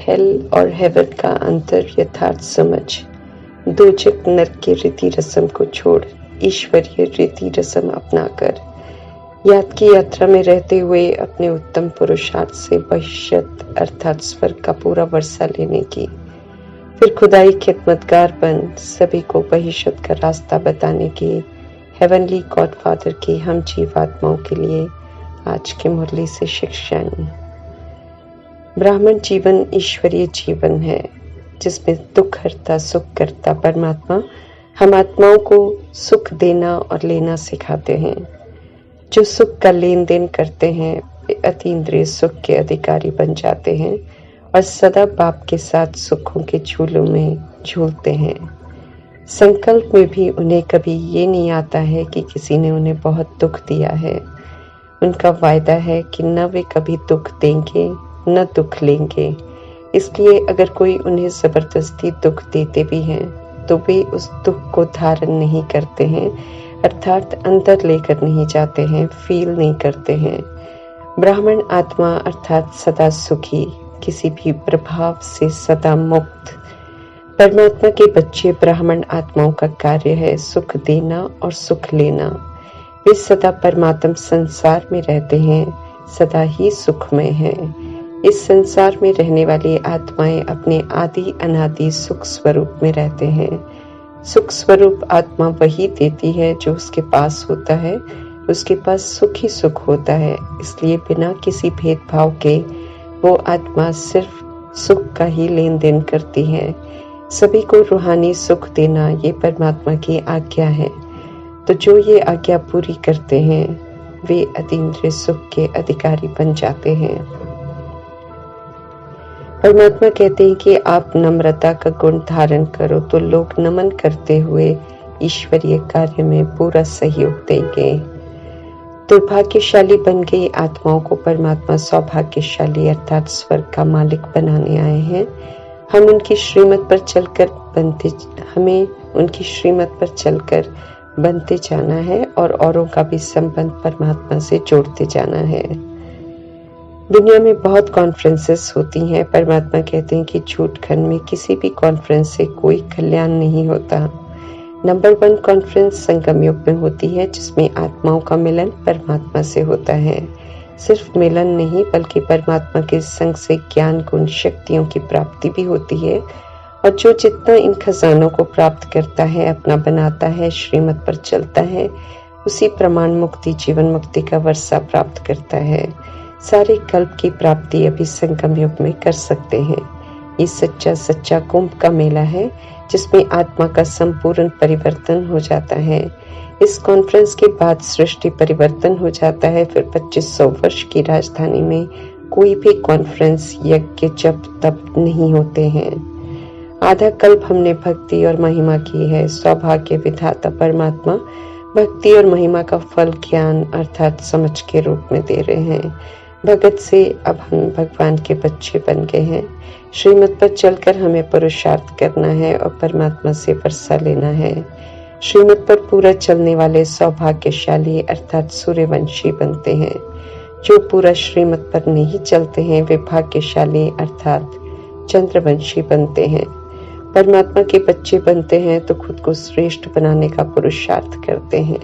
Hello और haven का अंतर यथार्थ समझ। दोजक नरक के रीति रस्म को छोड़ ईश्वरीय रीति रस्म अपनाकर याद की यात्रा में रहते हुए अपने उत्तम पुरुषार्थ से बहिष्यत अर्थात स्वर्ग का पूरा वर्षा लेने की, फिर खुदाई खिदमतगार बन सभी को बहिष्यत का रास्ता बताने की हेवनली गॉडफादर की हम जीवात्माओं के लिए आज की मुरली से शिक्षाएं। ब्राह्मण जीवन ईश्वरीय जीवन है जिसमें दुख हरता सुख करता परमात्मा हम आत्माओं को सुख देना और लेना सिखाते हैं। जो सुख का लेन देन करते हैं वे अतीन्द्रिय सुख के अधिकारी बन जाते हैं और सदा बाप के साथ सुखों के झूलों में झूलते हैं। संकल्प में भी उन्हें कभी ये नहीं आता है कि किसी ने उन्हें बहुत दुख दिया है। उनका वायदा है कि न वे कभी दुख देंगे न दुख लेंगे। इसलिए अगर कोई उन्हें जबरदस्ती दुख देते भी हैं तो वे उस दुख को धारण नहीं करते हैं, अर्थात अंदर लेकर नहीं जाते हैं, फील नहीं करते हैं। ब्राह्मण आत्मा अर्थात सदा सुखी, किसी भी प्रभाव से सदा मुक्त। परमात्मा के बच्चे ब्राह्मण आत्माओं का कार्य है सुख देना और सुख लेना। वे सदा परमात्म संसार में रहते हैं, सदा ही सुखमय हैं। इस संसार में रहने वाली आत्माएं अपने आदि अनादि सुख स्वरूप में रहते हैं। सुख स्वरूप आत्मा वही देती है जो उसके पास होता है, उसके पास सुख ही सुख होता है। इसलिए बिना किसी भेदभाव के वो आत्मा सिर्फ सुख का ही लेन देन करती है। सभी को रूहानी सुख देना ये परमात्मा की आज्ञा है। तो जो ये आज्ञा पूरी करते हैं वे अतीन्द्रिय सुख के अधिकारी बन जाते हैं। परमात्मा कहते हैं कि आप नम्रता का गुण धारण करो तो लोग नमन करते हुए ईश्वरीय कार्य में पूरा सहयोग देंगे। दुर्भाग्यशाली बन गई आत्माओं को परमात्मा सौभाग्यशाली अर्थात स्वर्ग का मालिक बनाने आए हैं। हमें उनकी श्रीमत पर चलकर बनते जाना है और औरों का भी संबंध परमात्मा से जोड़ते जाना है। दुनिया में बहुत कॉन्फ्रेंसेस होती हैं। परमात्मा कहते हैं कि झूठ खंड में किसी भी कॉन्फ्रेंस से कोई कल्याण नहीं होता। नंबर 1 कॉन्फ्रेंस संगम युग में होती है जिसमें आत्माओं का मिलन परमात्मा से होता है। सिर्फ मिलन नहीं बल्कि परमात्मा के संग से ज्ञान गुण शक्तियों की प्राप्ति भी होती है। और जो जितना इन खजानों को प्राप्त करता है अपना बनाता है श्रीमत पर चलता है उसी प्रमाण मुक्ति जीवन मुक्ति का वर्षा प्राप्त करता है। सारे कल्प की प्राप्ति अभी संगम युग में कर सकते हैं। ये सच्चा कुंभ का मेला है जिसमें आत्मा का संपूर्ण परिवर्तन हो जाता है। इस कॉन्फ्रेंस के बाद सृष्टि परिवर्तन हो जाता है। फिर 2500 वर्ष की राजधानी में कोई भी कॉन्फ्रेंस यज्ञ जप तप नहीं होते हैं। आधा कल्प हमने भक्ति और महिमा की है। सौभाग्य विधाता परमात्मा भक्ति और महिमा का फल ज्ञान अर्थात समझ के रूप में दे रहे हैं। भगत से अब हम भगवान के बच्चे बन गए हैं। श्रीमत पर चलकर हमें पुरुषार्थ करना है और परमात्मा से वर्षा लेना है। श्रीमत पर पूरा चलने वाले सौभाग्यशाली अर्थात सूर्यवंशी बनते हैं। जो पूरा श्रीमत पर नहीं चलते हैं वे भाग्यशाली अर्थात चंद्रवंशी बनते हैं। परमात्मा के बच्चे बनते हैं तो खुद को श्रेष्ठ बनाने का पुरुषार्थ करते हैं,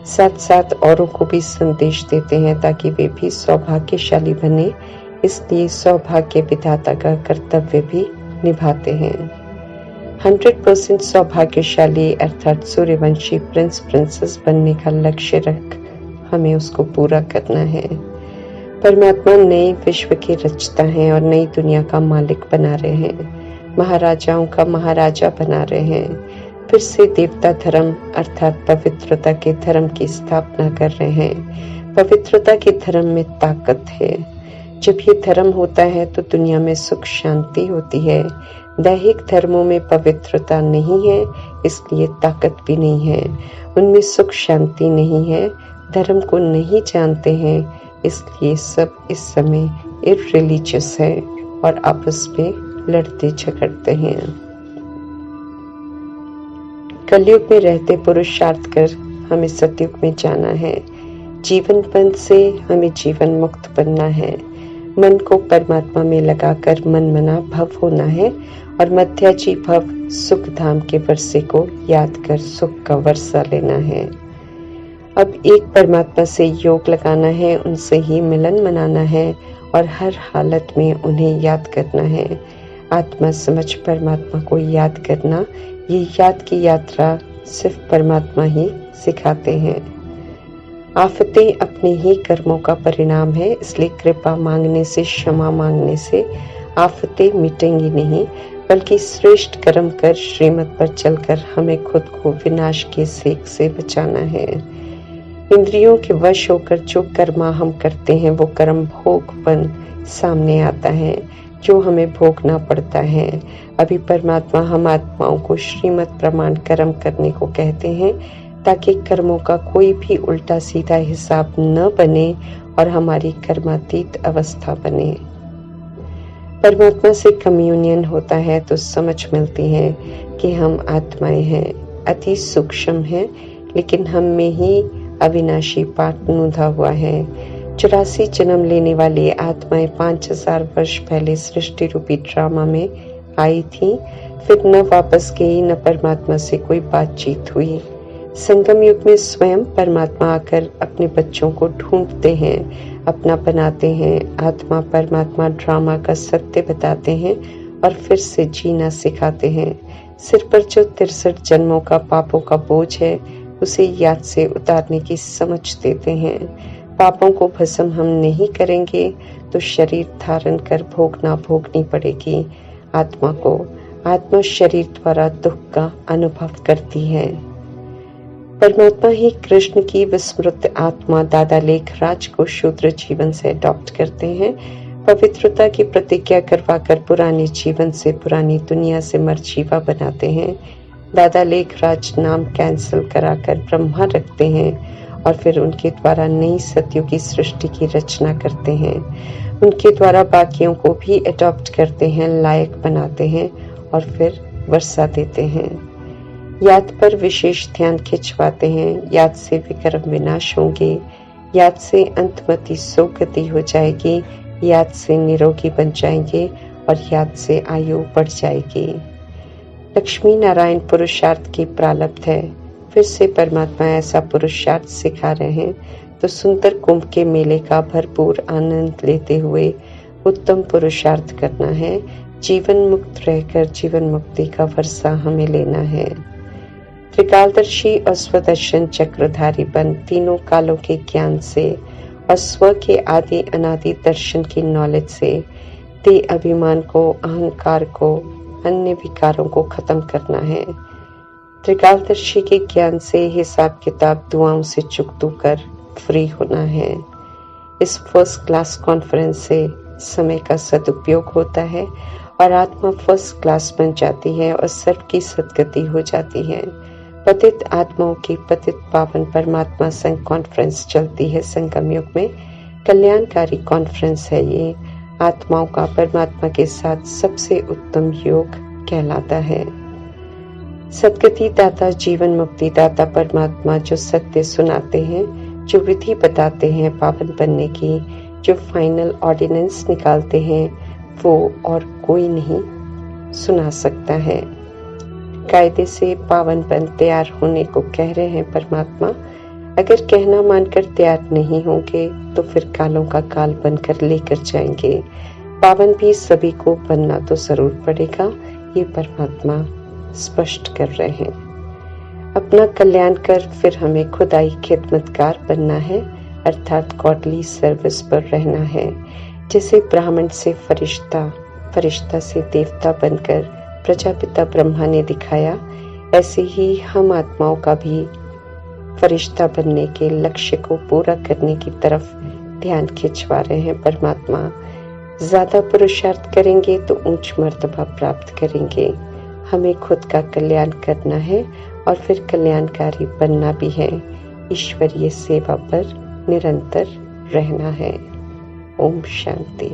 साथ साथ औरों को भी संदेश देते हैं ताकि वे भी सौभाग्यशाली बने। इसलिए सौभाग्य विधाता का कर्तव्य भी निभाते हैं। 100% सौभाग्यशाली अर्थात सूर्यवंशी प्रिंस प्रिंसेस बनने का लक्ष्य रख हमें उसको पूरा करना है। परमात्मा नए विश्व के रचता है और नई दुनिया का मालिक बना रहे हैं, महाराजाओं का महाराजा बना रहे हैं। फिर से देवता धर्म अर्थात पवित्रता के धर्म की स्थापना कर रहे हैं। पवित्रता के धर्म में ताकत है। जब ये धर्म होता है तो दुनिया में सुख शांति होती है। दैहिक धर्मों में पवित्रता नहीं है इसलिए ताकत भी नहीं है, उनमें सुख शांति नहीं है। धर्म को नहीं जानते हैं इसलिए सब इस समय इररिलीजियस है और आपस में लड़ते झगड़ते हैं। कलयुग में रहते पुरुषार्थ कर हमें सतयुग में जाना है। जीवन बंध से हमें जीवन मुक्त बनना है। मन को परमात्मा में लगाकर मनमना भव होना है और मध्याजी भव सुख धाम के वर्षे को याद कर सुख का वर्षा लेना है। अब एक परमात्मा से योग लगाना है, उनसे ही मिलन मनाना है और हर हालत में उन्हें याद करना है। आत्मा समझ परमात्मा को याद करना, ये याद की यात्रा सिर्फ परमात्मा ही सिखाते हैं। आफतें अपने ही कर्मों का परिणाम है, इसलिए कृपा मांगने से, क्षमा मांगने से आफतें मिटेंगी नहीं, बल्कि श्रेष्ठ कर्म कर श्रीमत पर चलकर हमें खुद को विनाश के सेक से बचाना है। इंद्रियों के वश होकर जो कर्म हम करते हैं वो कर्म भोगपन सामने आता है, जो हमें भोगना पड़ता है। अभी परमात्मा हम आत्माओं को श्रीमत प्रमाण कर्म करने को कहते हैं, ताकि कर्मों का कोई भी उल्टा सीधा हिसाब न बने और हमारी कर्मातीत अवस्था बने। परमात्मा से कम्युनियन होता है तो समझ मिलती है कि हम आत्माएं हैं, अति सूक्ष्म हैं, लेकिन हम में ही अविनाशी पाठ नूंधा हुआ है। 84 जन्म लेने वाली आत्माएं 5000 वर्ष पहले सृष्टि रूपी ड्रामा में आई थी, फिर न वापस गई, न परमात्मा से कोई बातचीत हुई। संगम युग में स्वयं परमात्मा आकर अपने बच्चों को ढूंढते हैं, अपना बनाते हैं। आत्मा परमात्मा ड्रामा का सत्य बताते हैं और फिर से जीना सिखाते हैं। सिर पर जो 63 जन्मों का पापों का बोझ है, उसे याद से उतारने की समझ देते हैं। पापों को भस्म हम नहीं करेंगे तो शरीर धारण कर भोगनी पड़ेगी आत्मा को। आत्मा शरीर द्वारा दुख का अनुभव करती है। परमात्मा ही कृष्ण की विस्मृत आत्मा दादा लेखराज को शूद्र जीवन से अडॉप्ट करते हैं। पवित्रता की प्रतिज्ञा करवाकर पुराने जीवन से, पुरानी दुनिया से मरजीवा बनाते हैं। दादा लेखराज नाम कैंसिल कराकर ब्रह्मा रखते हैं और फिर उनके द्वारा नई सत्युगी की सृष्टि की रचना करते हैं। उनके द्वारा बाकियों को भी अडॉप्ट करते हैं, लायक बनाते हैं और फिर वर्षा देते हैं। याद पर विशेष ध्यान खिंचवाते हैं। याद से विकर्म विनाश होंगे, याद से अंतमति सोगति हो जाएगी, याद से निरोगी बन जाएंगे और याद से आयु बढ़ जाएगी। लक्ष्मी नारायण पुरुषार्थ की प्रारब्ध है। फिर से परमात्मा ऐसा पुरुषार्थ सिखा रहे हैं, तो सुंदर कुंभ के मेले का भरपूर आनंद लेते हुए उत्तम पुरुषार्थ करना है। जीवन मुक्त रहकर जीवन मुक्ति का वर्षा हमें लेना है। त्रिकालदर्शी और स्वदर्शन चक्रधारी बन तीनों कालों के ज्ञान से और स्व के आदि अनादि दर्शन की नॉलेज से दे अभिमान को, अहंकार को, अन्य विकारों को खत्म करना है। त्रिकालदर्शी के ज्ञान से हिसाब किताब दुआओं से चुकतू कर फ्री होना है। इस फर्स्ट क्लास कॉन्फ्रेंस से समय का सदुपयोग होता है और आत्मा फर्स्ट क्लास बन जाती है और सर्व की सदगति हो जाती है। पतित आत्माओं की पतित पावन परमात्मा संघ कॉन्फ्रेंस चलती है संगम युग में। कल्याणकारी कॉन्फ्रेंस है ये। आत्माओं का परमात्मा के साथ सबसे उत्तम योग कहलाता है। सदगति दाता, जीवन मुक्ति दाता परमात्मा जो सत्य सुनाते हैं, जो विधि बताते हैं पावन बनने की, जो फाइनल ऑर्डिनेंस निकालते हैं, वो और कोई नहीं सुना सकता है। कायदे से पावन बन तैयार होने को कह रहे हैं परमात्मा। अगर कहना मानकर तैयार नहीं होंगे तो फिर कालों का काल बनकर लेकर जाएंगे। पावन भी सभी को बनना तो जरूर पड़ेगा, ये परमात्मा स्पष्ट कर रहे हैं। अपना कल्याण कर फिर हमें खुदाई खिदमतगार बनना है, अर्थात गॉडली सर्विस पर रहना है। जैसे ब्राह्मण से फरिश्ता, फरिश्ता से देवता बनकर प्रजापिता ब्रह्मा ने दिखाया, ऐसे ही हम आत्माओं का भी फरिश्ता बनने के लक्ष्य को पूरा करने की तरफ ध्यान खिंचवा रहे हैं परमात्मा। ज्यादा पुरुषार्थ करेंगे तो ऊंच मर्तबा प्राप्त करेंगे। हमें खुद का कल्याण करना है और फिर कल्याणकारी बनना भी है। ईश्वरीय सेवा पर निरंतर रहना है। ओम शांति।